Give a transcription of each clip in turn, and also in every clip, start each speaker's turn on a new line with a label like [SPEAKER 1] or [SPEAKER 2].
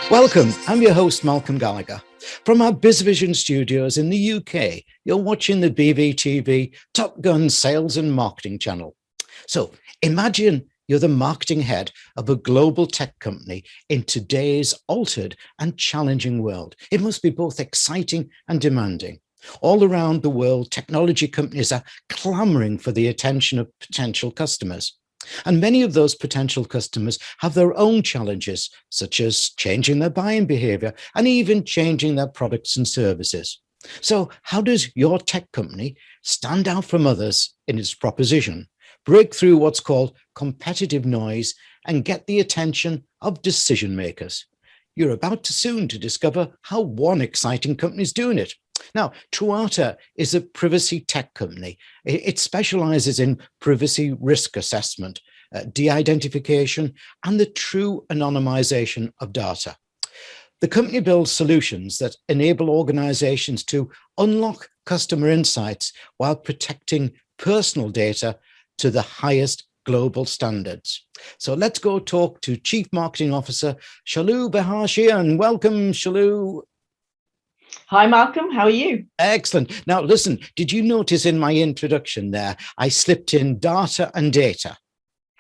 [SPEAKER 1] Welcome, I'm your host, Malcolm Gallagher. From our BizVision studios in the UK, you're watching the BVTV Top Gun Sales and Marketing channel. So imagine you're the marketing head of a global tech company in today's altered and challenging world. It must be both exciting and demanding. All around the world, technology companies are clamoring for the attention of potential customers. And many of those potential customers have their own challenges, such as changing their buying behavior and even changing their products and services. So, how does your tech company stand out from others in its proposition, break through what's called competitive noise, and get the attention of decision makers? You're about to soon to discover how one exciting company is doing it. Now, Truata is a privacy tech company. It specializes in privacy risk assessment, de-identification, and the true anonymization of data. The company builds solutions that enable organizations to unlock customer insights while protecting personal data to the highest global standards. So let's go talk to Chief Marketing Officer Shallu Behar-Sheehan. Welcome, Shallu.
[SPEAKER 2] Hi, Malcolm. How are you?
[SPEAKER 1] Excellent. Now, listen, did you notice in my introduction there, I slipped in data and data?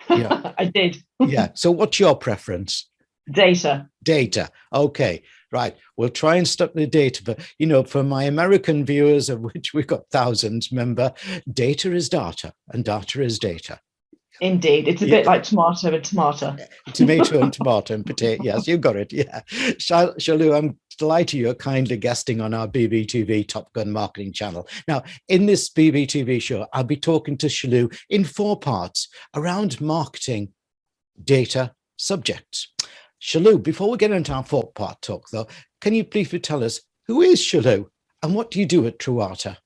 [SPEAKER 2] Yeah. I did.
[SPEAKER 1] Yeah. So what's your preference?
[SPEAKER 2] Data.
[SPEAKER 1] Data. Okay. Right. We'll try and stick the data. But, for my American viewers, of which we've got thousands, remember, data is data and data is data.
[SPEAKER 2] Indeed. It's a bit like tomato and tomato.
[SPEAKER 1] Tomato and tomato and potato. Yes, you got it. Yeah. Shallu, I'm delighted you're kindly guesting on our BBTV Top Gun Marketing channel. Now, in this BBTV show, I'll be talking to Shallu in 4 parts around marketing, data, subjects. Shallu, before we get into our 4-part talk, though, can you please tell us who is Shallu and what do you do at Truata?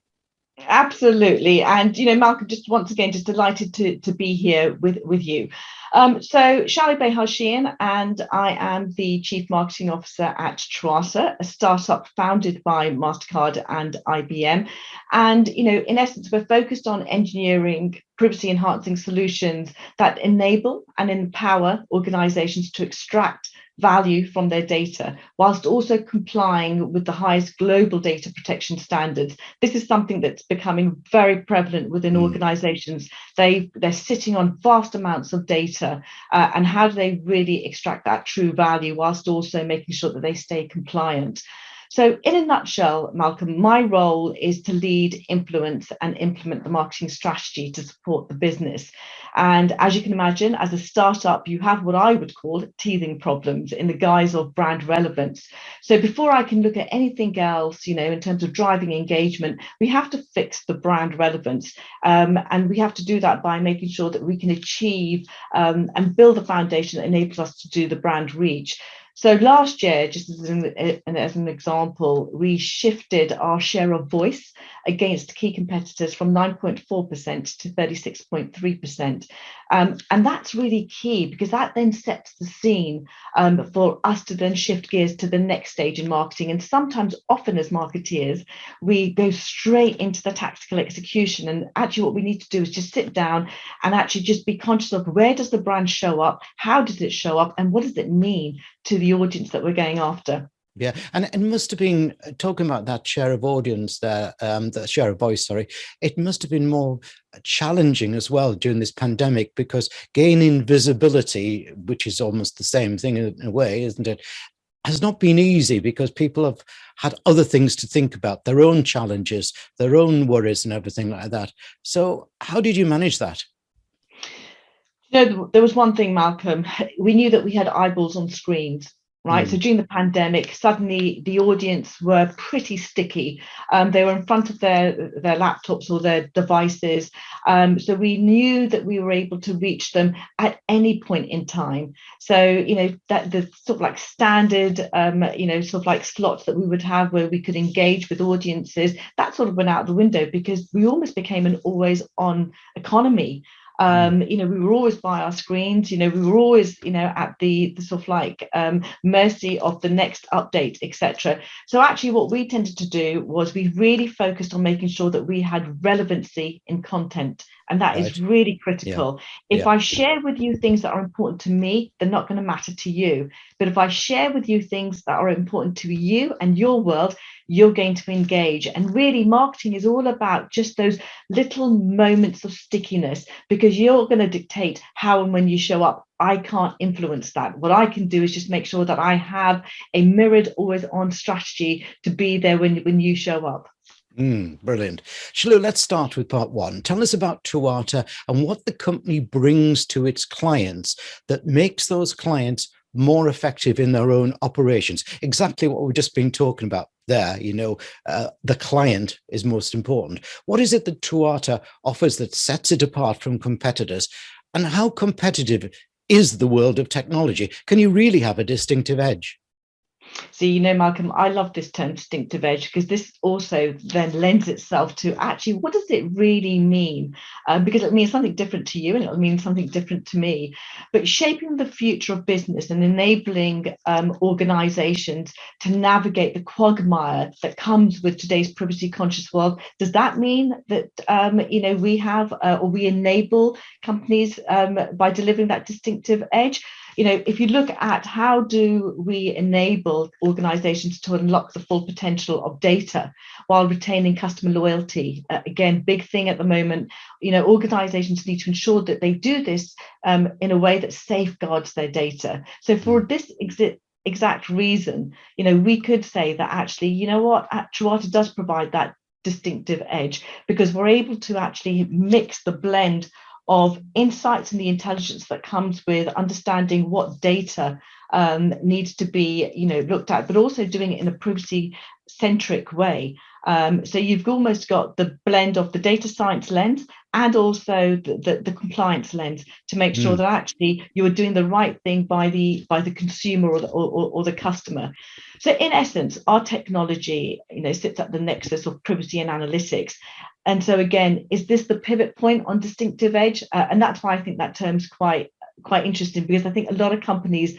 [SPEAKER 2] Absolutely. And, Malcolm, just once again, just delighted to be here with you. So Shallu Behar-Sheehan, and I am the Chief Marketing Officer at Truata, a startup founded by MasterCard and IBM. And, in essence, we're focused on engineering privacy enhancing solutions that enable and empower organizations to extract value from their data, whilst also complying with the highest global data protection standards. This is something that's becoming very prevalent within organizations. They're sitting on vast amounts of data, and how do they really extract that true value whilst also making sure that they stay compliant? So in a nutshell, Malcolm, my role is to lead, influence, and implement the marketing strategy to support the business. And as you can imagine, as a startup, you have what I would call teething problems in the guise of brand relevance. So before I can look at anything else, in terms of driving engagement, we have to fix the brand relevance. And we have to do that by making sure that we can achieve and build a foundation that enables us to do the brand reach. So last year, just as an example, we shifted our share of voice against key competitors from 9.4% to 36.3%. And that's really key because that then sets the scene for us to then shift gears to the next stage in marketing. And sometimes, often as marketeers, we go straight into the tactical execution. And actually what we need to do is just sit down and actually just be conscious of where does the brand show up, how does it show up, and what does it mean to the audience that we're going after.
[SPEAKER 1] Yeah, and it must have been, talking about that share of audience there, the share of voice, sorry, it must have been more challenging as well during this pandemic because gaining visibility, which is almost the same thing in a way, isn't it, has not been easy because people have had other things to think about, their own challenges, their own worries and everything like that. So how did you manage that?
[SPEAKER 2] There was one thing, Malcolm. We knew that we had eyeballs on screens, right? So during the pandemic, suddenly the audience were pretty sticky. They were in front of their laptops or their devices. So we knew that we were able to reach them at any point in time. So, that the sort of like standard, sort of like slots that we would have where we could engage with audiences, that sort of went out the window because we almost became an always on economy. We were always by our screens. We were always, at the sort of like mercy of the next update, etc. So actually what we tended to do was we really focused on making sure that we had relevancy in content. And that is really critical. If I share with you things that are important to me, they're not going to matter to you. But if I share with you things that are important to you and your world, you're going to engage. And really, marketing is all about just those little moments of stickiness, because you're going to dictate how and when you show up. I can't influence that. What I can do is just make sure that I have a mirrored, always on strategy to be there when you show up.
[SPEAKER 1] Brilliant. Shallu, let's start with part one. Tell us about Tuata and what the company brings to its clients that makes those clients more effective in their own operations. Exactly what we've just been talking about there. The client is most important. What is it that Tuata offers that sets it apart from competitors? And how competitive is the world of technology? Can you really have a distinctive edge?
[SPEAKER 2] So, Malcolm, I love this term distinctive edge, because this also then lends itself to actually, what does it really mean? Because it means something different to you and it'll mean something different to me. But shaping the future of business and enabling organizations to navigate the quagmire that comes with today's privacy conscious world, does that mean that, we have or we enable companies by delivering that distinctive edge? If you look at how do we enable organizations to unlock the full potential of data while retaining customer loyalty, again, big thing at the moment. Organizations need to ensure that they do this in a way that safeguards their data. So for this exact reason, we could say that actually, Tuata does provide that distinctive edge, because we're able to actually mix the blend of insights and the intelligence that comes with understanding what data needs to be, looked at, but also doing it in a privacy-centric way. So you've almost got the blend of the data science lens and also the compliance lens to make sure that actually you are doing the right thing by the consumer or the customer. So in essence, our technology, sits at the nexus of privacy and analytics. And so again, is this the pivot point on distinctive edge? And that's why I think that term's quite interesting, because I think a lot of companies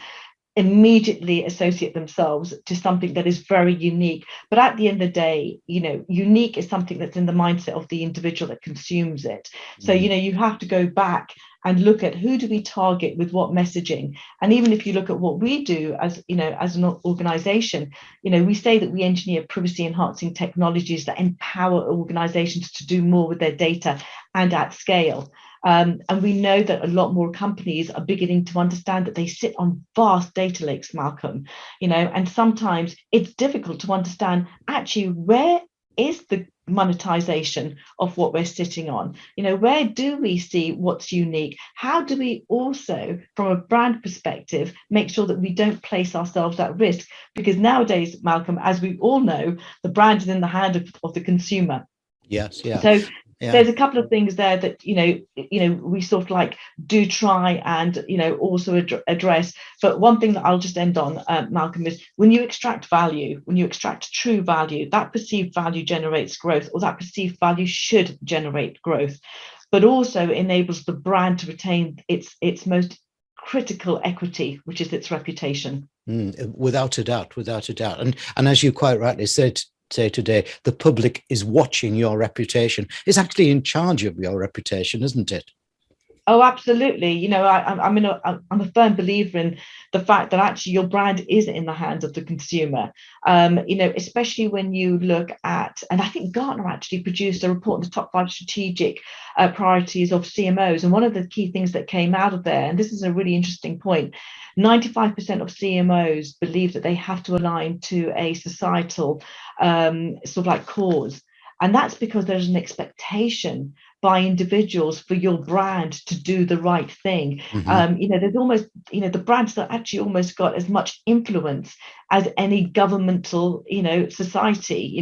[SPEAKER 2] immediately associate themselves to something that is very unique. But at the end of the day, unique is something that's in the mindset of the individual that consumes it. So, you have to go back and look at who do we target with what messaging. And even if you look at what we do as an organization, we say that we engineer privacy enhancing technologies that empower organizations to do more with their data and at scale. And we know that a lot more companies are beginning to understand that they sit on vast data lakes, Malcolm, and sometimes it's difficult to understand actually where is the monetization of what we're sitting on. Where do we see what's unique? How do we also, from a brand perspective, make sure that we don't place ourselves at risk? Because nowadays, Malcolm, as we all know, the brand is in the hand of the consumer.
[SPEAKER 1] Yes, yeah.
[SPEAKER 2] So there's a couple of things there that we sort of like do try and also address. But one thing that I'll just end on, Malcolm, is when you extract value, when you extract true value, that perceived value generates growth, or that perceived value should generate growth, but also enables the brand to retain its most critical equity, which is its reputation.
[SPEAKER 1] Without a doubt, and as you quite rightly said, say today, the public is watching your reputation, is actually in charge of your reputation, isn't it?
[SPEAKER 2] Oh, absolutely. I'm a firm believer in the fact that actually your brand is in the hands of the consumer. Especially when you look at, and I think Gartner actually produced a report on the top 5 strategic priorities of CMOs. And one of the key things that came out of there, and this is a really interesting point, 95% of CMOs believe that they have to align to a societal sort of like cause. And that's because there's an expectation by individuals for your brand to do the right thing. There's almost, the brands that actually almost got as much influence as any governmental, society.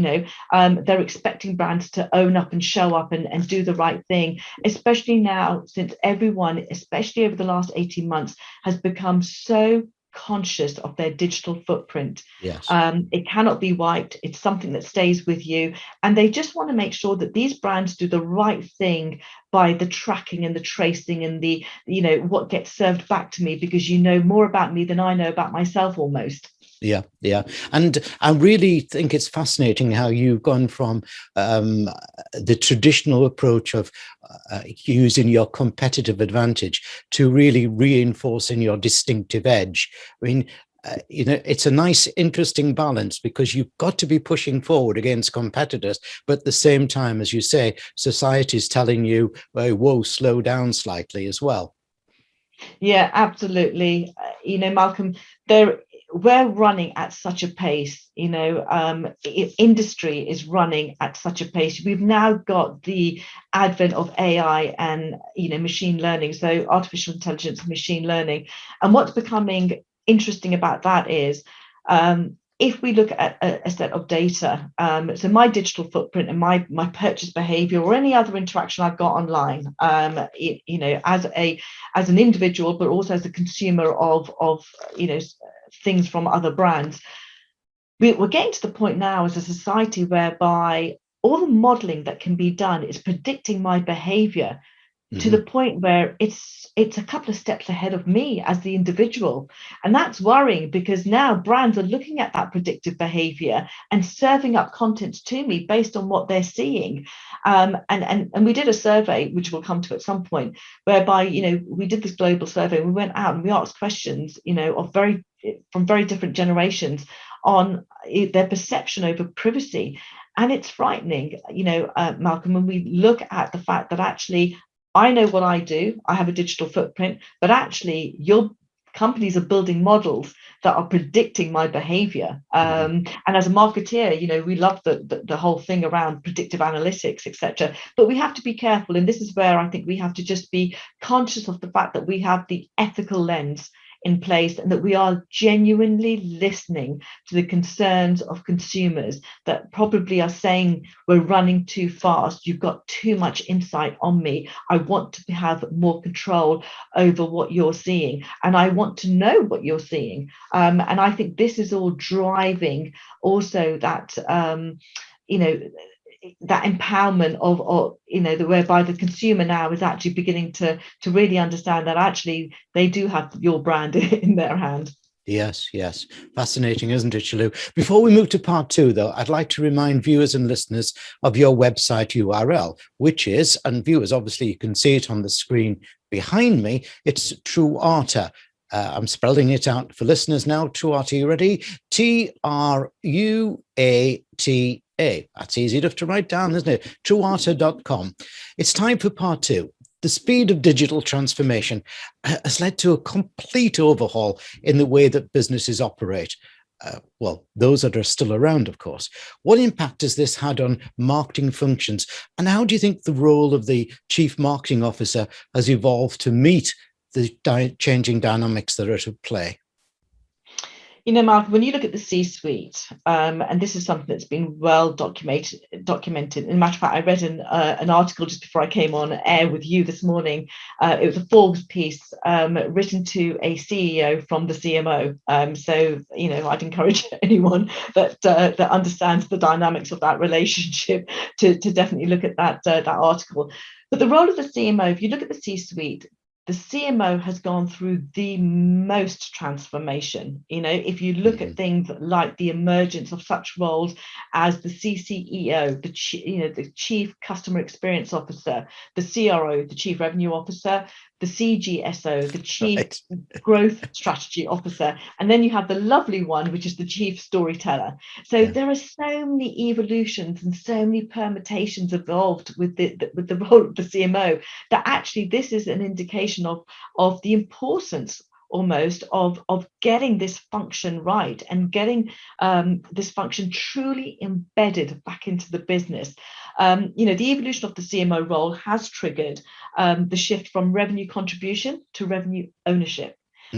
[SPEAKER 2] They're expecting brands to own up and show up and do the right thing, especially now, since everyone, especially over the last 18 months, has become so conscious of their digital footprint.
[SPEAKER 1] Yes.
[SPEAKER 2] It cannot be wiped. It's something that stays with you. And they just want to make sure that these brands do the right thing by the tracking and the tracing and the, what gets served back to me, because you know more about me than I know about myself almost.
[SPEAKER 1] Yeah, yeah. And I really think it's fascinating how you've gone from the traditional approach of using your competitive advantage to really reinforcing your distinctive edge. I mean, it's a nice, interesting balance, because you've got to be pushing forward against competitors, but at the same time, as you say, society is telling you, whoa, slow down slightly as well.
[SPEAKER 2] Yeah, absolutely. Malcolm, we're running at such a pace. Industry is running at such a pace. We've now got the advent of AI and machine learning, so artificial intelligence and machine learning. And what's becoming interesting about that is, if we look at a set of data, so my digital footprint and my purchase behavior or any other interaction I've got online, as an individual, but also as a consumer of things from other brands, we're getting to the point now as a society whereby all the modeling that can be done is predicting my behavior to the point where it's a couple of steps ahead of me as the individual. And that's worrying, because now brands are looking at that predictive behavior and serving up content to me based on what they're seeing. And we did a survey, which we'll come to at some point, whereby we did this global survey. We went out and we asked questions from very different generations on their perception over privacy. And it's frightening, Malcolm, when we look at the fact that actually I know what I do. I have a digital footprint, but actually your companies are building models that are predicting my behavior. And as a marketeer, we love the whole thing around predictive analytics, etc. But we have to be careful. And this is where I think we have to just be conscious of the fact that we have the ethical lens in place, and that we are genuinely listening to the concerns of consumers that probably are saying, we're running too fast, you've got too much insight on me, I want to have more control over what you're seeing, and I want to know what you're seeing. And I think this is all driving also that that empowerment of whereby the consumer now is actually beginning to really understand that actually they do have your brand in their hand.
[SPEAKER 1] Yes, yes. Fascinating, isn't it, Shallu? Before we move to part two, though, I'd like to remind viewers and listeners of your website URL, which is, and viewers, obviously, you can see it on the screen behind me, it's Truata. I'm spelling it out for listeners now. Truata, you ready? Truata. That's easy enough to write down, isn't it? Truata.com. It's time for part two. The speed of digital transformation has led to a complete overhaul in the way that businesses operate. Well, those that are still around, of course. What impact has this had on marketing functions? And how do you think the role of the chief marketing officer has evolved to meet the changing dynamics that are at play?
[SPEAKER 2] Malcolm, when you look at the C-suite, and this is something that's been well documented. In matter of fact, I read an article just before I came on air with you this morning. It was a Forbes piece written to a CEO from the CMO. So, I'd encourage anyone that understands the dynamics of that relationship to definitely look at that article. But the role of the CMO, if you look at the C-suite, the CMO has gone through the most transformation. If you look at things like the emergence of such roles as the CCEO, the Chief Customer Experience Officer, the CRO, the Chief Revenue Officer, the CGSO, the Chief Growth Strategy Officer, and then you have the lovely one, which is the Chief Storyteller. So there are so many evolutions and so many permutations involved with the role of the CMO, that actually this is an indication of the importance almost of getting this function right and getting this function truly embedded back into the business. The evolution of the CMO role has triggered the shift from revenue contribution to revenue ownership.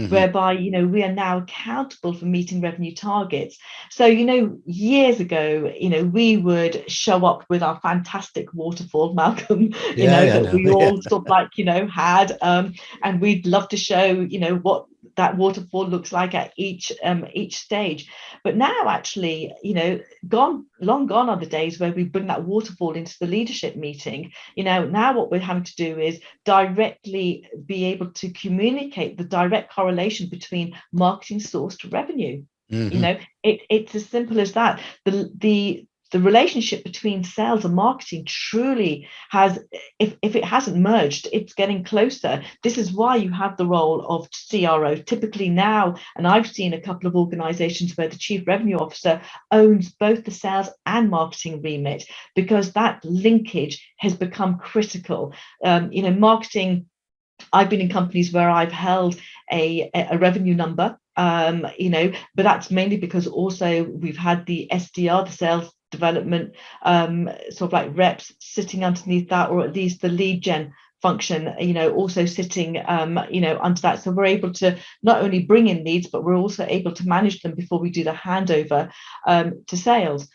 [SPEAKER 2] Whereby we are now accountable for meeting revenue targets. So years ago we would show up with our fantastic waterfall, Malcolm, that we all sort of like had, and we'd love to show what that waterfall looks like at each stage. But now, actually, long gone are the days where we bring that waterfall into the leadership meeting. Now what we're having to do is directly be able to communicate the direct correlation between marketing source to revenue.
[SPEAKER 1] Mm-hmm.
[SPEAKER 2] It's as simple as that. The relationship between sales and marketing truly has, if it hasn't merged, it's getting closer. This is why you have the role of CRO typically now, and I've seen a couple of organizations where the chief revenue officer owns both the sales and marketing remit, because that linkage has become critical. Marketing, I've been in companies where I've held a revenue number, but that's mainly because also we've had the SDR, the sales development, sort of like reps sitting underneath that, or at least the lead gen function, also sitting, under that. So we're able to not only bring in leads, but we're also able to manage them before we do the handover to sales.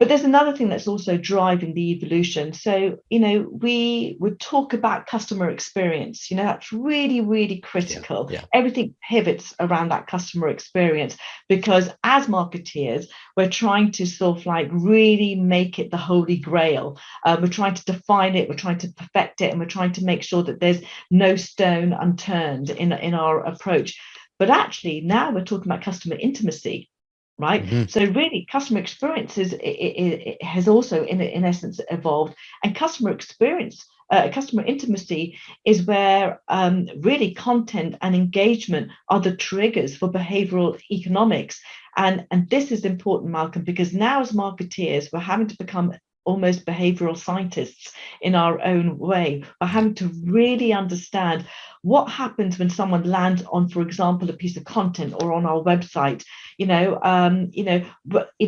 [SPEAKER 2] But there's another thing that's also driving the evolution. So, we would talk about customer experience. That's really, really critical.
[SPEAKER 1] Yeah.
[SPEAKER 2] Everything pivots around that customer experience, because as marketeers, we're trying to sort of like really make it the holy grail. We're trying to define it, we're trying to perfect it, and we're trying to make sure that there's no stone unturned in our approach. But actually, now we're talking about customer intimacy. Right.
[SPEAKER 1] Mm-hmm.
[SPEAKER 2] So really, customer experience it has also in essence evolved, and customer experience, customer intimacy is where really content and engagement are the triggers for behavioral economics. And this is important, Malcolm, because now as marketeers, we're having to become almost behavioral scientists in our own way. We're having to really understand what happens when someone lands on, for example, a piece of content or on our website.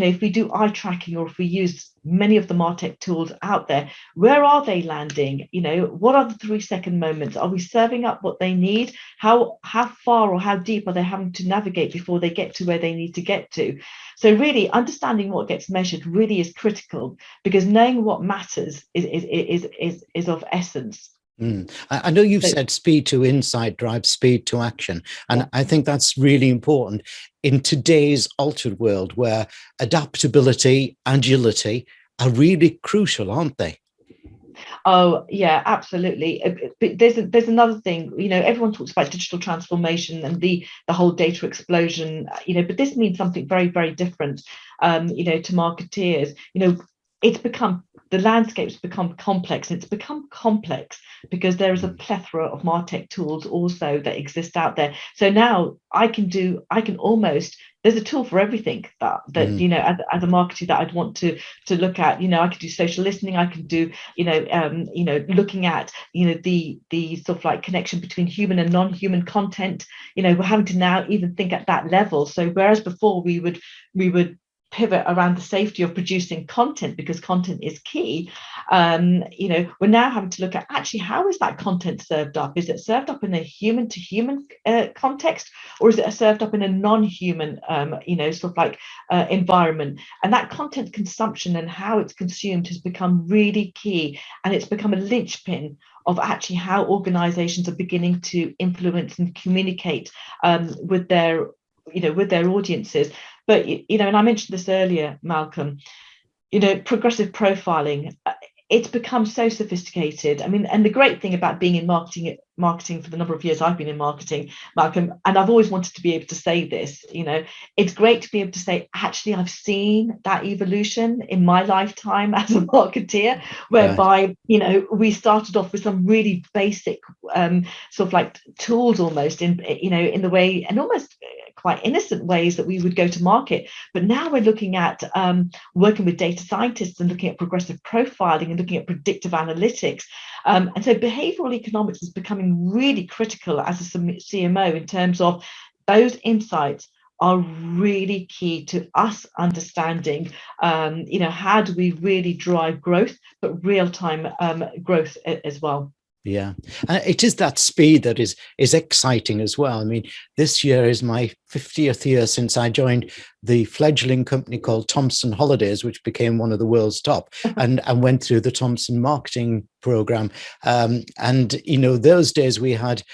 [SPEAKER 2] If we do eye tracking, or if we use many of the MarTech tools out there, where are they landing? What are the 3-second moments? Are we serving up what they need? How far or how deep are they having to navigate before they get to where they need to get to? So really understanding what gets measured really is critical, because knowing what matters is of essence.
[SPEAKER 1] I know you've said speed to insight drives speed to action. And
[SPEAKER 2] Yeah.
[SPEAKER 1] I think that's really important in today's altered world, where adaptability, agility are really crucial, aren't they?
[SPEAKER 2] Oh, yeah, absolutely. But there's another thing, everyone talks about digital transformation and the whole data explosion, but this means something very, very different, to marketeers. The landscape's become complex. It's become complex because there is a plethora of MarTech tools also that exist out there. So now there's a tool for everything that as a marketer that I'd want to look at. I could do social listening. I could do, looking at, the sort of like connection between human and non-human content. We're having to now even think at that level. So whereas before we would pivot around the safety of producing content, because content is key, we're now having to look at actually how is that content served up? Is it served up in a human to human context, or is it served up in a non-human sort of like environment? And that content consumption and how it's consumed has become really key, and it's become a linchpin of actually how organizations are beginning to influence and communicate with their audiences. But and I mentioned this earlier, Malcolm, progressive profiling, it's become so sophisticated. I mean, and the great thing about being in marketing for the number of years I've been in marketing, Malcolm, and I've always wanted to be able to say this, it's great to be able to say, actually, I've seen that evolution in my lifetime as a marketeer, whereby, we started off with some really basic sort of like tools almost in the way, and almost quite innocent ways that we would go to market. But now we're looking at working with data scientists and looking at progressive profiling and looking at predictive analytics. And so behavioral economics is becoming really critical as a CMO in terms of those insights are really key to us understanding, how do we really drive growth, but real-time growth as well.
[SPEAKER 1] Yeah, and it is that speed that is exciting as well. I mean, this year is my 50th year since I joined the fledgling company called Thomson Holidays, which became one of the world's top, and went through the Thomson marketing program. And those days we had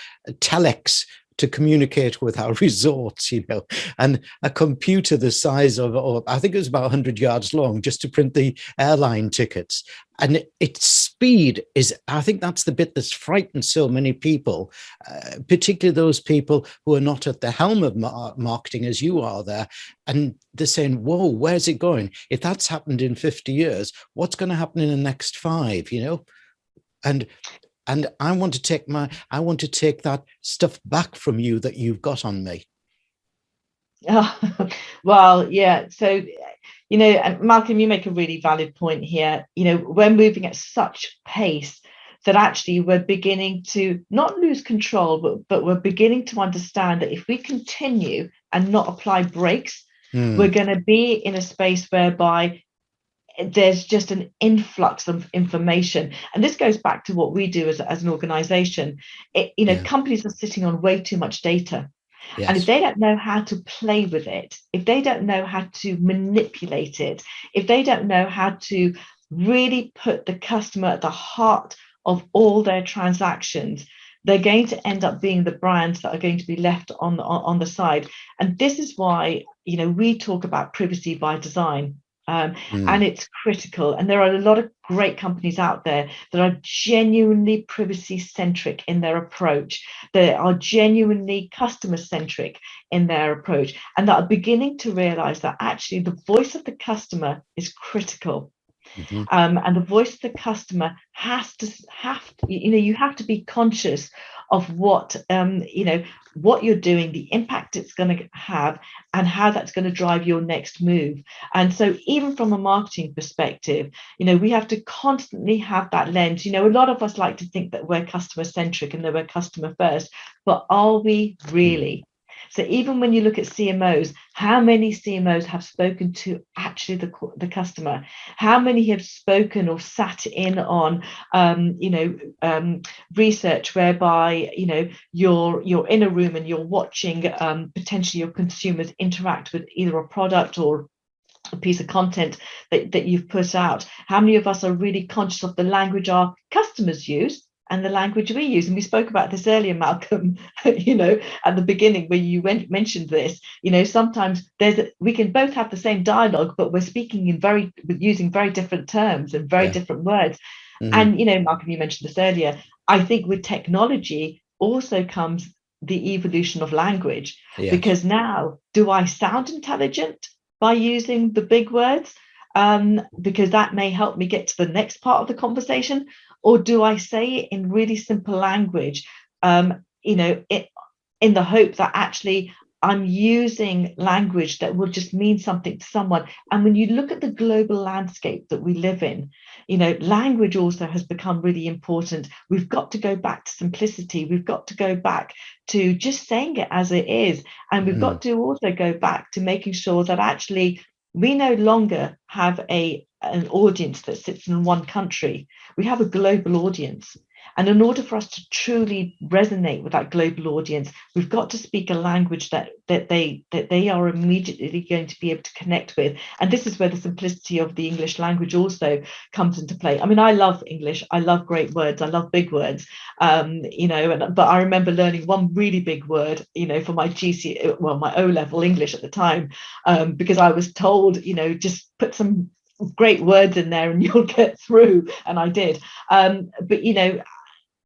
[SPEAKER 1] telex to communicate with our resorts, and a computer the size of, or I think it was about 100 yards long, just to print the airline tickets. And its speed is, I think that's the bit that's frightened so many people, particularly those people who are not at the helm of marketing as you are there. And they're saying, whoa, where's it going? If that's happened in 50 years, what's going to happen in the next 5, And I want to take that stuff back from you that you've got on me.
[SPEAKER 2] Well, yeah. So, Malcolm, you make a really valid point here. We're moving at such pace that actually we're beginning to not lose control, but we're beginning to understand that if we continue and not apply brakes, we're going to be in a space whereby there's just an influx of information. And this goes back to what we do as an organization. Companies are sitting on way too much data. Yes. And if they don't know how to play with it, if they don't know how to manipulate it, if they don't know how to really put the customer at the heart of all their transactions, they're going to end up being the brands that are going to be left on the side. And this is why, we talk about privacy by design. And it's critical. And there are a lot of great companies out there that are genuinely privacy centric in their approach. They are genuinely customer centric in their approach, and that are beginning to realize that actually the voice of the customer is critical. Mm-hmm. And the voice of the customer you have to be conscious of what what you're doing, the impact it's going to have, and how that's going to drive your next move. And so even from a marketing perspective, we have to constantly have that lens. A lot of us like to think that we're customer centric and that we're customer first, but are we really? So even when you look at CMOs, how many CMOs have spoken to actually the customer? How many have spoken or sat in on, research whereby, you're in a room and you're watching potentially your consumers interact with either a product or a piece of content that you've put out? How many of us are really conscious of the language our customers use and the language we use? And we spoke about this earlier, Malcolm, at the beginning where you mentioned this, sometimes we can both have the same dialogue, but we're speaking using very different terms and very different words. Mm-hmm. And, Malcolm, you mentioned this earlier. I think with technology also comes the evolution of language, because now, do I sound intelligent by using the big words? Because that may help me get to the next part of the conversation. Or do I say it in really simple language, in the hope that actually I'm using language that will just mean something to someone? And when you look at the global landscape that we live in, language also has become really important. We've got to go back to simplicity. We've got to go back to just saying it as it is. And we've got to also go back to making sure that actually we no longer have an audience that sits in one country. We have a global audience. And in order for us to truly resonate with that global audience, we've got to speak a language that they are immediately going to be able to connect with. And this is where the simplicity of the English language also comes into play. I mean, I love English. I love great words. I love big words. But I remember learning one really big word, for my my O-level English at the time, because I was told, just put some great words in there and you'll get through, and I did. But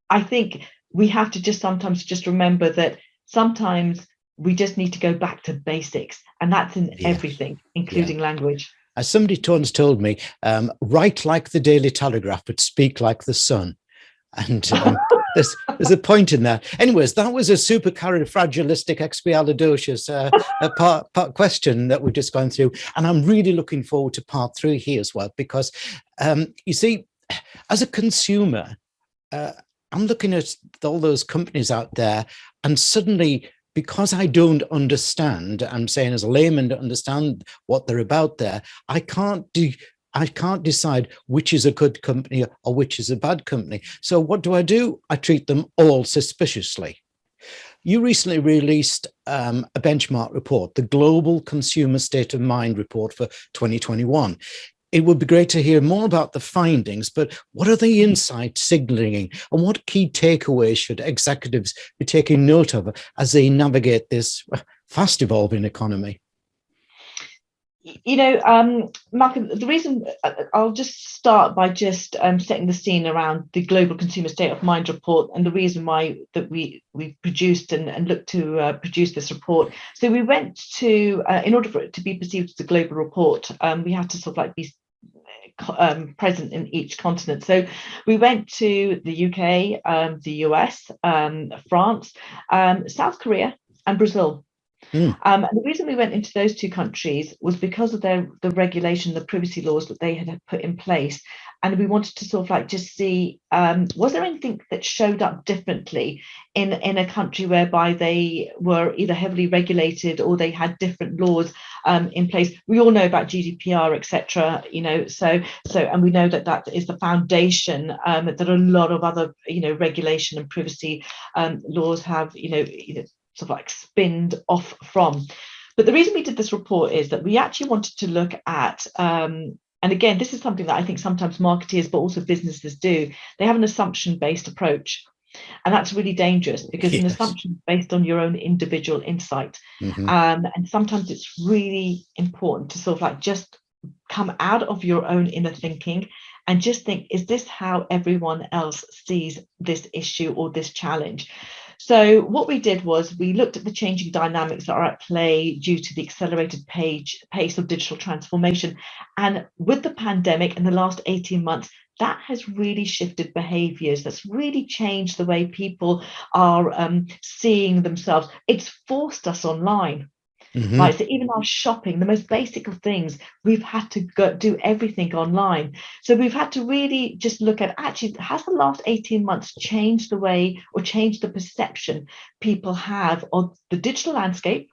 [SPEAKER 2] I think we have to just remember that sometimes we just need to go back to basics, and that's in everything, including language.
[SPEAKER 1] As somebody once told me, write like the Daily Telegraph, but speak like the sun. And there's a point in that. Anyways, that was a supercalifragilisticexpialidocious part question that we've just gone through. And I'm really looking forward to part 3 here as well, because you see, as a consumer, I'm looking at all those companies out there, and suddenly, because I don't understand, I'm saying as a layman to understand what they're about there, I can't decide which is a good company or which is a bad company. So what do? I treat them all suspiciously. You recently released a benchmark report, the Global Consumer State of Mind report for 2021. it would be great to hear more about the findings, but what are the insights signaling, and what key takeaways should executives be taking note of as they navigate this fast evolving economy?
[SPEAKER 2] Malcolm, the reason I'll just start by just setting the scene around the Global Consumer State of Mind report, and the reason why that we produced and looked to produce this report. So we went to, in order for it to be perceived as a global report, we had to sort of like be present in each continent. So we went to the UK, the US, France, South Korea, and Brazil. And the reason we went into those two countries was because of the regulation, the privacy laws that they had put in place. And we wanted to sort of like just see, was there anything that showed up differently in a country whereby they were either heavily regulated or they had different laws in place. We all know about GDPR, etc. And we know that is the foundation that a lot of other, regulation and privacy laws have, sort of like spinned off from. But the reason we did this report is that we actually wanted to look at, and again, this is something that I think sometimes marketers, but also businesses do. They have an assumption-based approach. And that's really dangerous, because an assumption is based on your own individual insight. And sometimes it's really important to sort of like just come out of your own inner thinking and just think, is this how everyone else sees this issue or this challenge? So what we did was we looked at the changing dynamics that are at play due to the accelerated pace of digital transformation. And with the pandemic in the last 18 months, that has really shifted behaviors. That's really changed the way people are seeing themselves. It's forced us online. Right, so even our shopping, the most basic of things, we've had to go do everything online. So we've had to really just look at, actually, has the last 18 months changed the way or changed the perception people have of the digital landscape,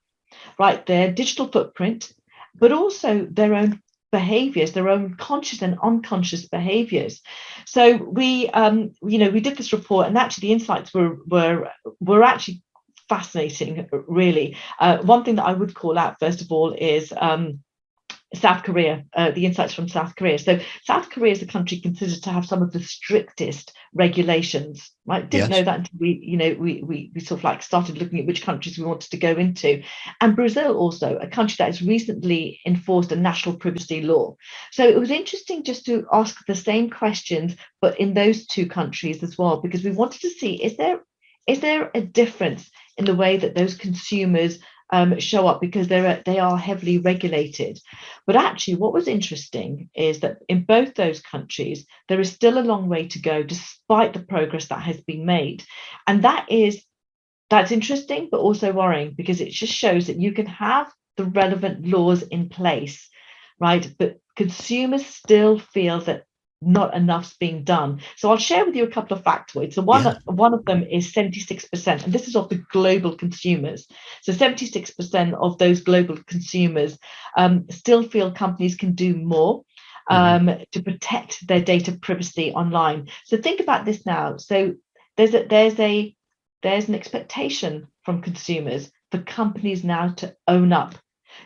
[SPEAKER 2] right, their digital footprint, but also their own behaviors, their own conscious and unconscious behaviors. So we did this report, and actually the insights were actually fascinating, really. One thing that I would call out, first of all, is South Korea, the insights from South Korea. So South Korea is a country considered to have some of the strictest regulations, right? Didn't know that until we sort of like started looking at which countries we wanted to go into. And Brazil also, a country that has recently enforced a national privacy law. So it was interesting just to ask the same questions, but in those two countries as well, because we wanted to see, is there a difference in the way that those consumers show up, because they are heavily regulated. But actually, what was interesting is that in both those countries, there is still a long way to go, despite the progress that has been made. And that's interesting, but also worrying, because it just shows that you can have the relevant laws in place, right? But consumers still feel that not enough's being done. So I'll share with you a couple of factoids. So one of them is 76%, and this is of the global consumers. So 76% of those global consumers still feel companies can do more to protect their data privacy online. So think about this now. So there's an expectation from consumers for companies now to own up,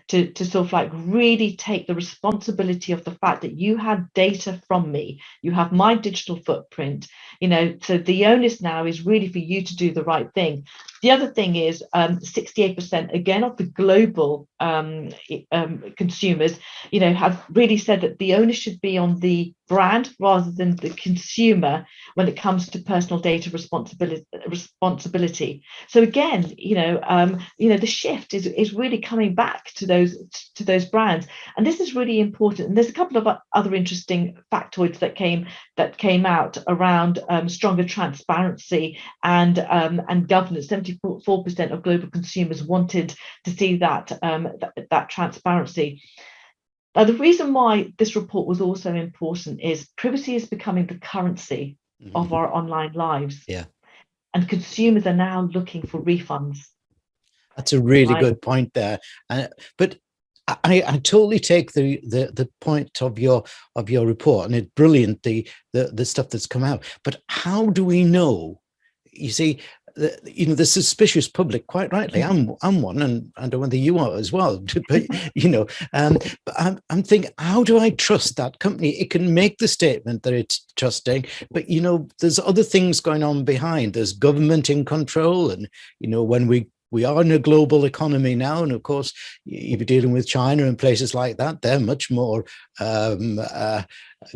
[SPEAKER 2] to sort of like really take the responsibility of the fact that you have data from me, you have my digital footprint, so the onus now is really for you to do the right thing. The other thing is 68% again of the global consumers, have really said that the onus should be on the brand rather than the consumer when it comes to personal data responsibility. So again, the shift is really coming back to those brands, and this is really important. And there's a couple of other interesting factoids that came out around stronger transparency and governance. 74% of global consumers wanted to see that transparency. Now, the reason why this report was also important is privacy is becoming the currency of our online lives.
[SPEAKER 1] Yeah.
[SPEAKER 2] And consumers are now looking for refunds.
[SPEAKER 1] That's a really good point there. But I totally take the point of your report, and it's brilliant, the stuff that's come out. But how do we know? You see, the suspicious public, quite rightly. I'm one, and I don't know whether you are as well. But but I'm thinking, how do I trust that company? It can make the statement that it's trusting, but there's other things going on behind. There's government in control, and when we are in a global economy now, and of course, you're dealing with China and places like that. They're much more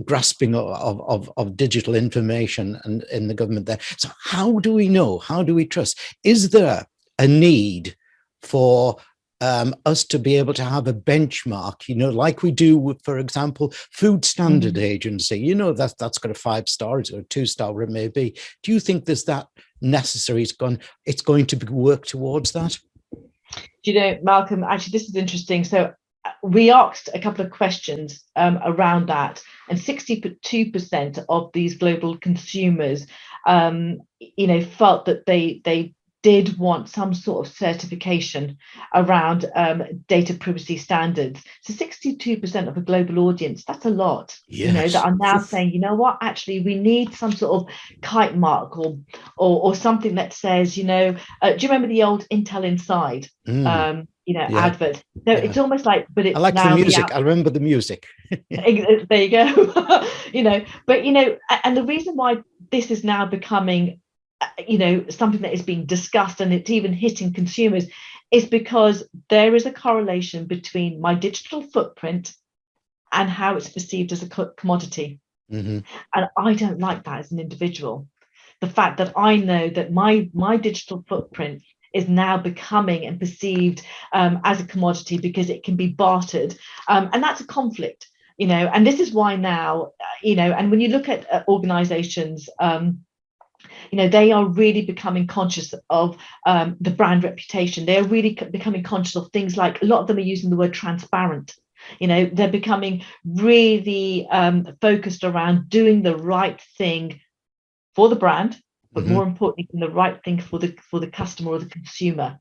[SPEAKER 1] grasping of digital information and in the government there. So how do we know? How do we trust? Is there a need for us to be able to have a benchmark, like we do with, for example, Food Standard Agency, that's got a 5 stars or a 2-star, whatever it may be. Do you think there's that necessary? It's going to work towards that?
[SPEAKER 2] Malcolm, actually, this is interesting. So we asked a couple of questions around that, and 62% of these global consumers, felt that they did want some sort of certification around data privacy standards. So 62% of a global audience, that's a lot,
[SPEAKER 1] yes.
[SPEAKER 2] That are now saying, actually, we need some sort of kite mark or something that says, do you remember the old Intel Inside? Advert. So it's almost like, but it's
[SPEAKER 1] I like
[SPEAKER 2] now
[SPEAKER 1] the music. I remember the music.
[SPEAKER 2] There you go. But and the reason why this is now becoming something that is being discussed and it's even hitting consumers is because there is a correlation between my digital footprint and how it's perceived as a commodity. And I don't like that as an individual. The fact that I know that my digital footprint is now becoming and perceived as a commodity because it can be bartered, and that's a conflict, and this is why now, and when you look at organizations, they are really becoming conscious of the brand reputation. They're really becoming conscious of things like, a lot of them are using the word transparent. They're becoming really focused around doing the right thing for the brand, but more importantly, the right thing for the customer or the consumer.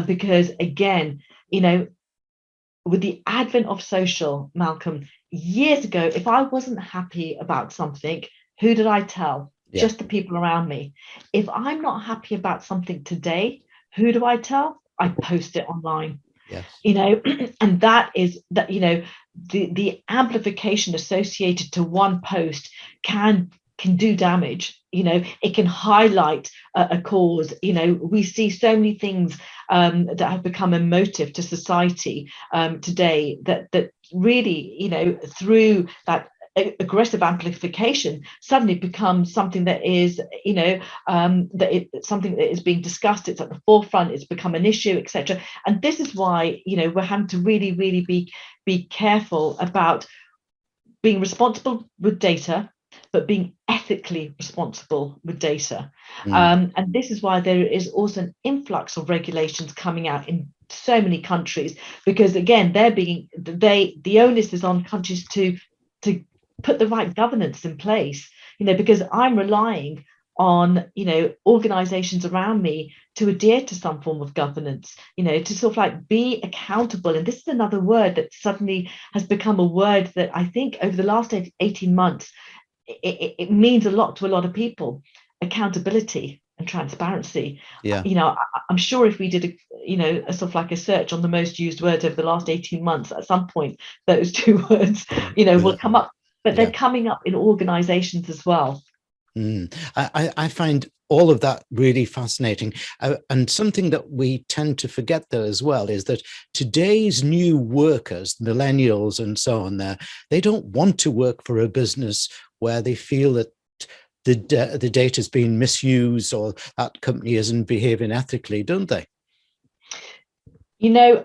[SPEAKER 2] Because again, with the advent of social, Malcolm, years ago, if I wasn't happy about something, who did I tell? Yeah. Just the people around me. If I'm not happy about something today, who do I tell? I post it online.
[SPEAKER 1] Yes.
[SPEAKER 2] And that is that, the amplification associated to one post can do damage. It can highlight a cause. We see so many things that have become emotive to society today that really, through that aggressive amplification, suddenly becomes something that is, something that is being discussed. It's at the forefront. It's become an issue, etc. And this is why, we're having to really, really be careful about being responsible with data, but being ethically responsible with data. And this is why there is also an influx of regulations coming out in so many countries, because again, the onus is on countries to put the right governance in place, because I'm relying on, organizations around me to adhere to some form of governance, to sort of like be accountable. And this is another word that suddenly has become a word that I think over the last 18 months, it means a lot to a lot of people: accountability and transparency.
[SPEAKER 1] Yeah.
[SPEAKER 2] I'm sure if we did a sort of like a search on the most used words over the last 18 months, at some point those two words, will come up. But they're coming up in organizations as well.
[SPEAKER 1] I find all of that really fascinating. And something that we tend to forget there as well is that today's new workers, millennials and so on, they don't want to work for a business where they feel that the data is being misused or that company isn't behaving ethically, don't they?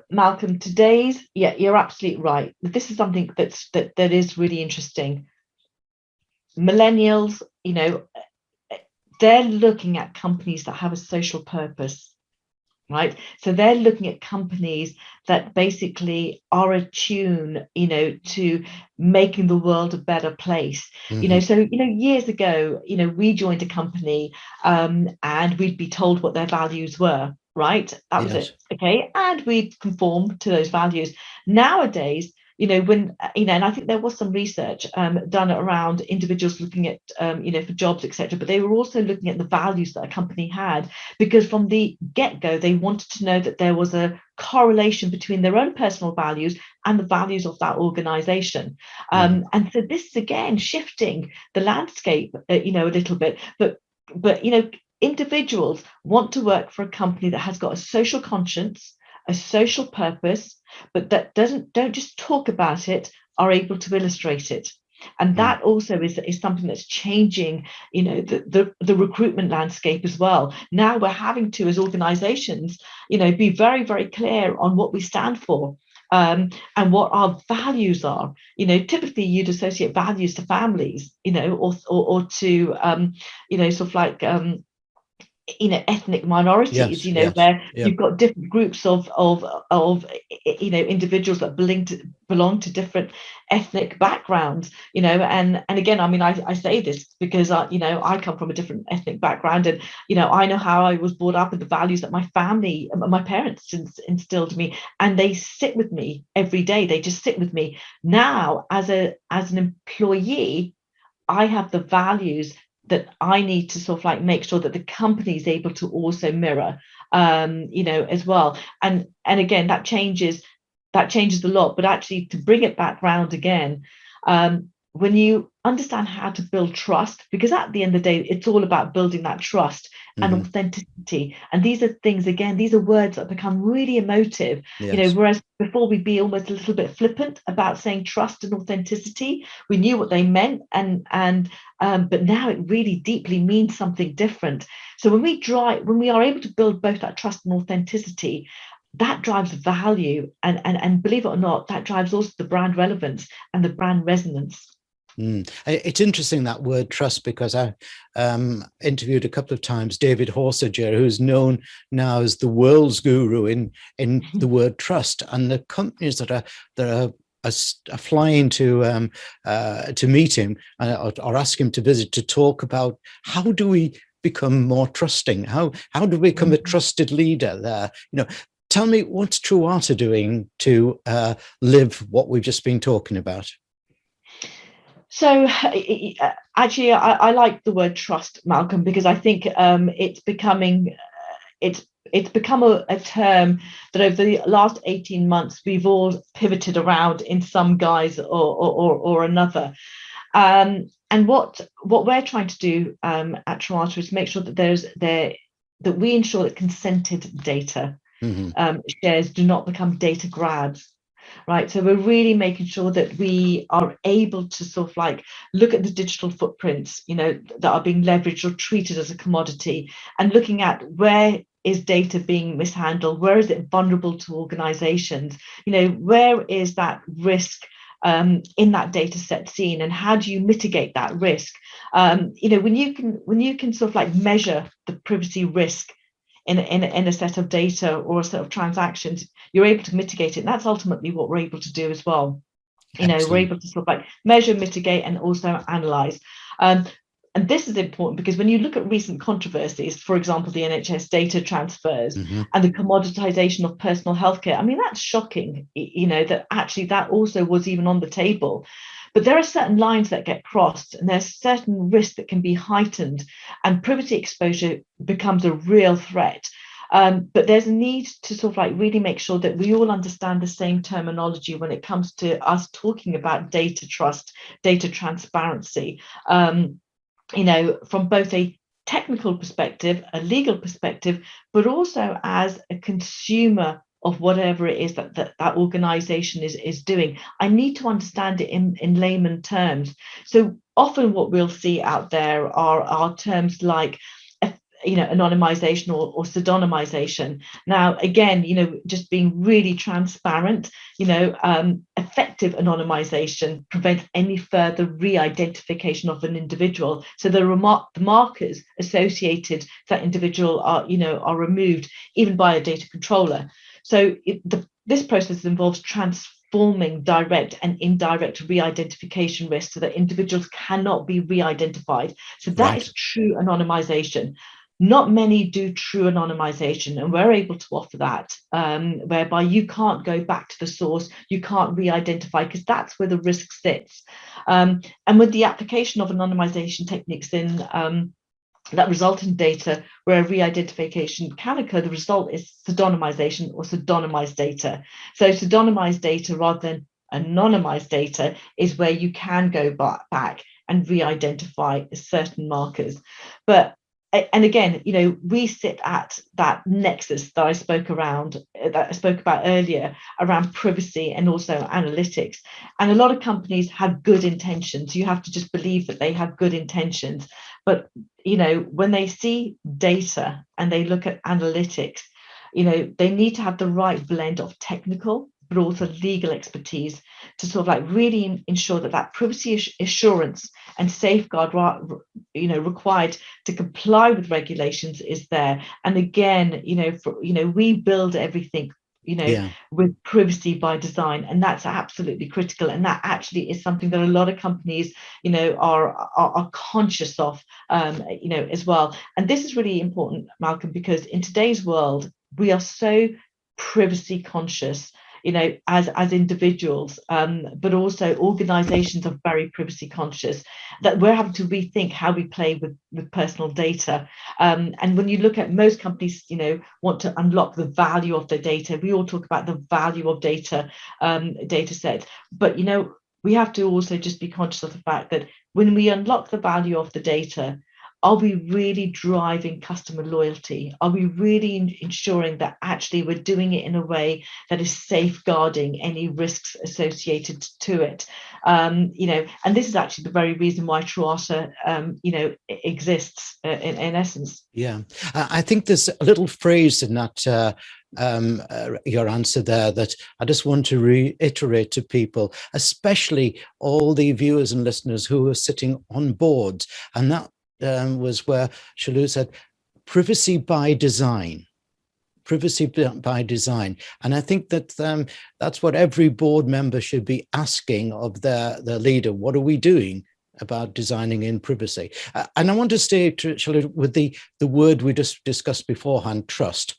[SPEAKER 2] Malcolm, you're absolutely right. This is something that is really interesting. Millennials, they're looking at companies that have a social purpose, right? So they're looking at companies that basically are attuned, to making the world a better place. So, years ago, we joined a company and we'd be told what their values were, right? That was it. Okay. And we'd conform to those values. Nowadays, when, and I think there was some research done around individuals looking at, for jobs, etc. But they were also looking at the values that a company had, because from the get-go, they wanted to know that there was a correlation between their own personal values and the values of that organization. And so this is, again, shifting the landscape, a little bit. But individuals want to work for a company that has got a social conscience, a social purpose, but that don't just talk about it, are able to illustrate it. And that also is something that's changing, the recruitment landscape as well. Now we're having to, as organizations, be very, very clear on what we stand for. And what our values are. Typically you'd associate values to families, or to, sort of like, ethnic minorities, where you've got different groups of individuals that belong to different ethnic backgrounds, and again, I mean, I say this because I come from a different ethnic background, and I know how I was brought up, and the values that my parents instilled in me, and they sit with me every day. They just sit with me. Now, as an employee, I have the values that I need to sort of like make sure that the company is able to also mirror, as well. And again, that changes a lot. But actually, to bring it back round again, when you understand how to build trust, because at the end of the day, it's all about building that trust and authenticity. And these are things, again, these are words that become really emotive, whereas before we'd be almost a little bit flippant about saying trust and authenticity. We knew what they meant, but now it really deeply means something different. So when we are able to build both that trust and authenticity, that drives value, and believe it or not, that drives also the brand relevance and the brand resonance.
[SPEAKER 1] It's interesting, that word trust, because I interviewed a couple of times David Horsager, who's known now as the world's guru in the word trust, and the companies that are flying to meet him or ask him to visit, to talk about how do we become more trusting, how do we become a trusted leader there. Tell me, what's Truata doing to live what we've just been talking about?
[SPEAKER 2] So actually, I like the word trust, Malcolm, because I think it's become a term that over the last 18 months we've all pivoted around in some guise or another. And what we're trying to do at Truata is make sure that that we ensure that consented data shares do not become data grabs. Right, so we're really making sure that we are able to sort of like look at the digital footprints, that are being leveraged or treated as a commodity, and looking at where is data being mishandled, where is it vulnerable to organizations, where is that risk in that data set seen, and how do you mitigate that risk? When you can sort of like measure the privacy risk in a set of data or a set of transactions, you're able to mitigate it. And that's ultimately what we're able to do as well. We're able to sort of like measure, mitigate, and also analyze. And this is important because when you look at recent controversies, for example, the NHS data transfers and the commoditization of personal healthcare, I mean, that's shocking, that actually that also was even on the table. But there are certain lines that get crossed, and there's certain risks that can be heightened, and privacy exposure becomes a real threat. But there's a need to sort of like really make sure that we all understand the same terminology when it comes to us talking about data trust, data transparency, from both a technical perspective, a legal perspective, but also as a consumer of whatever it is that organization is doing. I need to understand it in layman terms. So often what we'll see out there are terms like anonymization or pseudonymization. Now, again, just being really transparent, effective anonymization prevents any further re-identification of an individual. So the markers associated to that individual are removed even by a data controller. So this process involves transforming direct and indirect re-identification risks so that individuals cannot be re-identified. So that is true anonymization. not many do true anonymization, and we're able to offer that, whereby you can't go back to the source, you can't re-identify, because that's where the risk sits. And with the application of anonymization techniques in that result in data where re-identification can occur, the result is pseudonymization or pseudonymized data. So pseudonymized data rather than anonymized data is where you can go back and re-identify certain markers. But and again, we sit at that nexus that I spoke about earlier, around privacy and also analytics. And a lot of companies have good intentions. You have to just believe that they have good intentions. But when they see data and they look at analytics, they need to have the right blend of technical but also legal expertise to sort of like really ensure that privacy assurance and safeguard required to comply with regulations is there. And again, we build everything with privacy by design, and that's absolutely critical. And that actually is something that a lot of companies are conscious of as well. And this is really important, Malcolm, because in today's world we are so privacy conscious, as individuals, but also organizations are very privacy conscious, that we're having to rethink how we play with personal data. And when you look at most companies, want to unlock the value of their data. We all talk about the value of data sets, but we have to also just be conscious of the fact that when we unlock the value of the data, are we really driving customer loyalty? Are we really ensuring that actually we're doing it in a way that is safeguarding any risks associated to it? And this is actually the very reason why Truata, exists in essence.
[SPEAKER 1] Yeah, I think there's a little phrase in that your answer there that I just want to reiterate to people, especially all the viewers and listeners who are sitting on boards, and that was where Shallu said, privacy by design. Privacy by design. And I think that that's what every board member should be asking of their leader. What are we doing about designing in privacy? And I want to stay with the word we just discussed beforehand, trust.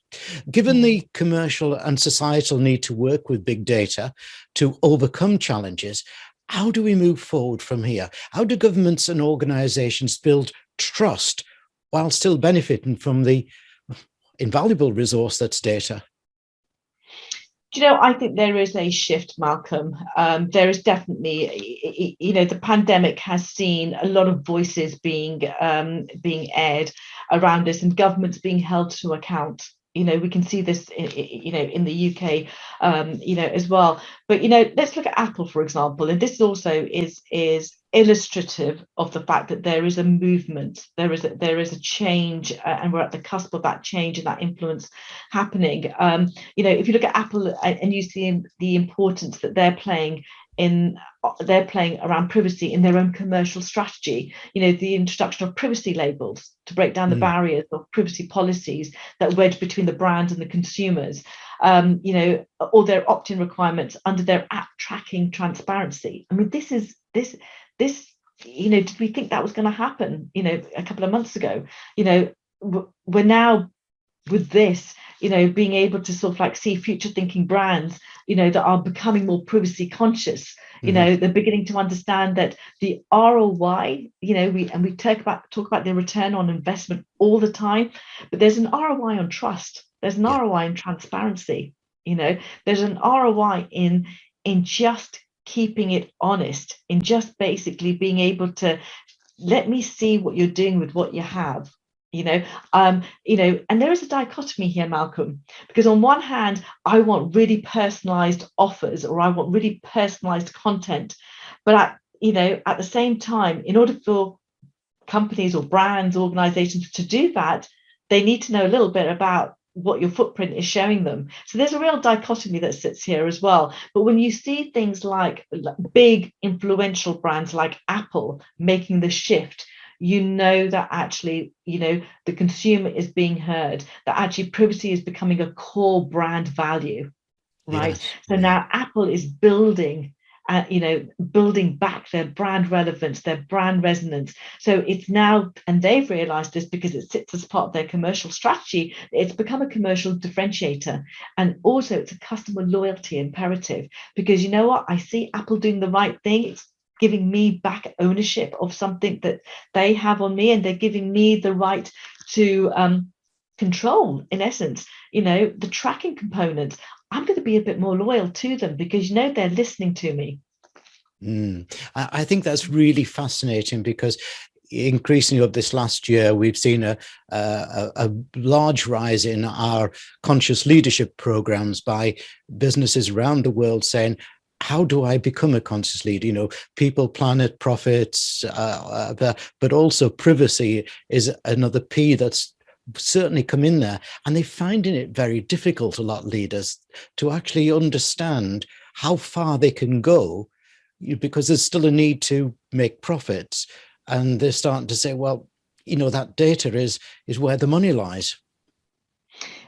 [SPEAKER 1] Given the commercial and societal need to work with big data to overcome challenges, how do we move forward from here? How do governments and organizations build trust while still benefiting from the invaluable resource that's data?
[SPEAKER 2] I think there is a shift, Malcolm. There is definitely, the pandemic has seen a lot of voices being aired around this, and governments being held to account. We can see this, in the UK, as well. But let's look at Apple, for example, and this also is illustrative of the fact that there is a movement, there is a change, and we're at the cusp of that change and that influence happening. If you look at Apple and you see the importance that they're playing around privacy in their own commercial strategy, the introduction of privacy labels to break down the barriers of privacy policies that wedge between the brands and the consumers, or their opt-in requirements under their app tracking transparency. I mean, this, did we think that was going to happen, a couple of months ago? We're now with this, being able to sort of like see future thinking brands, that are becoming more privacy conscious. They're beginning to understand that the ROI, we talk about the return on investment all the time, but there's an ROI on trust. There's an ROI in transparency. There's an ROI in just keeping it honest, in just basically being able to let me see what you're doing with what you have. And there is a dichotomy here, Malcolm, because on one hand, I want really personalized offers, or I want really personalized content, but at the same time, in order for companies or brands, organizations to do that, they need to know a little bit about what your footprint is showing them. So there's a real dichotomy that sits here as well. But when you see things like big influential brands like Apple making the shift, that actually, the consumer is being heard, that actually privacy is becoming a core brand value, right? Now Apple is building building back their brand relevance, their brand resonance. So it's now, and they've realized this because it sits as part of their commercial strategy, it's become a commercial differentiator. And also it's a customer loyalty imperative, because you know what? I see Apple doing the right thing. It's giving me back ownership of something that they have on me, and they're giving me the right to control, in essence, the tracking components. I'm going to be a bit more loyal to them because they're listening to me.
[SPEAKER 1] I think that's really fascinating, because increasingly over this last year, we've seen a large rise in our conscious leadership programs by businesses around the world saying, how do I become a conscious leader? People, planet, profits, but also privacy is another P that's certainly come in there. And they're finding it very difficult, a lot of leaders, to actually understand how far they can go, because there's still a need to make profits. And they're starting to say, well, that data is where the money lies.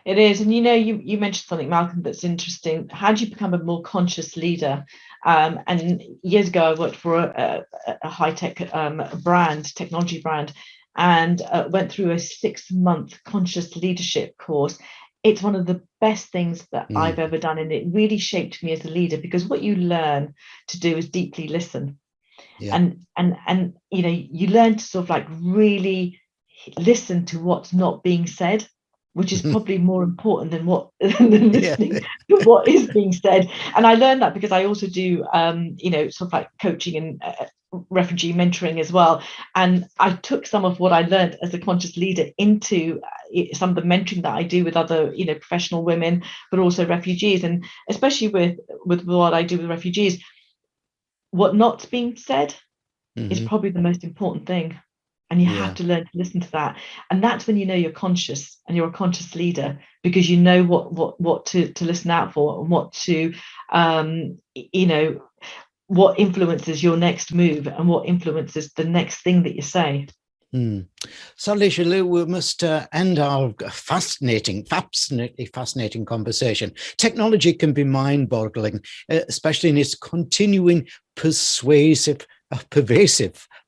[SPEAKER 2] It is. And you mentioned something, Malcolm, that's interesting. How do you become a more conscious leader? And years ago, I worked for a high-tech technology brand, and went through a 6-month conscious leadership course. It's one of the best things that I've ever done. And it really shaped me as a leader, because what you learn to do is deeply listen.
[SPEAKER 1] Yeah.
[SPEAKER 2] And you learn to sort of like really listen to what's not being said, which is probably more important than listening to what is being said. And I learned that because I also do sort of like coaching and refugee mentoring as well. And I took some of what I learned as a conscious leader into some of the mentoring that I do with other professional women, but also refugees. And especially with what I do with refugees, what not's being said is probably the most important thing. And you have to learn to listen to that. And that's when you're conscious, and you're a conscious leader, because you know what to listen out for, and what to what influences your next move, and what influences the next thing that you say.
[SPEAKER 1] Sadly, Shallu, we must end our absolutely fascinating conversation. Technology can be mind-boggling, especially in its continuing pervasive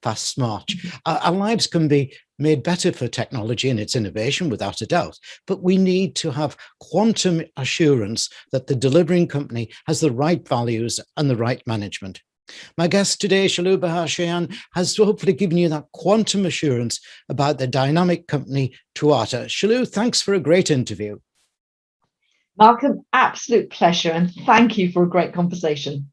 [SPEAKER 1] fast march. Our lives can be made better for technology and its innovation, without a doubt, but we need to have quantum assurance that the delivering company has the right values and the right management. My guest today, Shallu Behar-Sheehan, has hopefully given you that quantum assurance about the dynamic company Tuata. Shallu, thanks for a great interview.
[SPEAKER 2] Malcolm, absolute pleasure, and thank you for a great conversation.